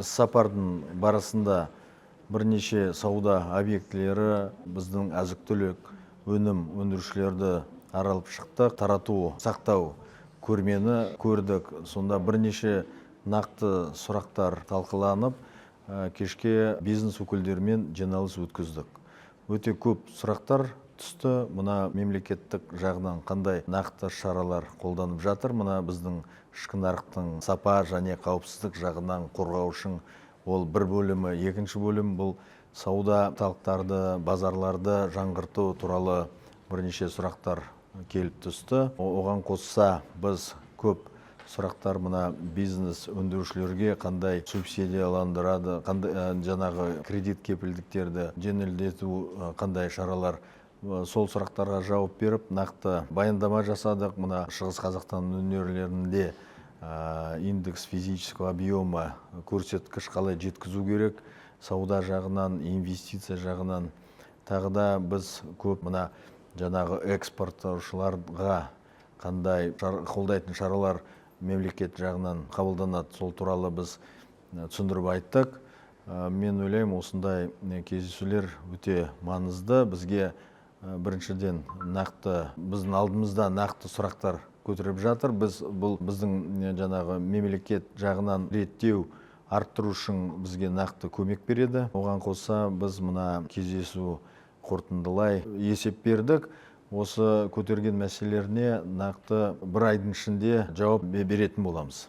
Сапардың барысында бірнеше сауда объектілері біздің азық-түлік өнім өндірушілерді аралап шықтық. Тарату, сақтау көрмені көрдік. Сонда бірнеше нақты сұрақтар талқыланып, кешке бизнес өкілдерімен жиналыс өткіздік. Өте көп сұрақтар түсті. Мына мемлекеттік жағынан қандай нақты шаралар қолданып жатыр. Мына біздің ішкі нарықтың сапа және қауіпсіздік жағынан қорғау үшін ол бір бөлімі. Екінші бөлім бұл сауда орталықтарды, базарларды жаңғырту туралы бірнеше сұрақтар келіп түсті. Оған қоса біз көп сұрақтар мына бизнес өндірушілерге қандай субсидияландырады, қандай жаңағы кредит кепілдіктерді жеңілдету, қандай шаралар, сол сұрақтарға жауап беріп, нақты баяндама жасадық. Мына Шығыс Қазақстан өңірлерінде индекс физического объема көрсеткіш қалай жеткізу керек, сауда жағынан, инвестиция жағынан. Тағы да біз көп мына жаңағы экспорттаушыларға қандай қолдайтын шаралар мемлекет жағынан қабылданады, сол туралы біз түсіндіріп айттық. Мен ойлаймын, осындай кездесулер өте маңызды. Бізге біріншіден нақты, біздің алдымызда нақты сұрақтар көтеріп жатыр. Бұл біздің жаңағы мемлекет жағынан реттеу, арттыру үшін бізге нақты көмек береді. Оған қоса біз мына кездесу қорытындылай есеп бердік. Осы көтерген мәселелеріне нақты бір айдың ішінде жауап беретін боламыз.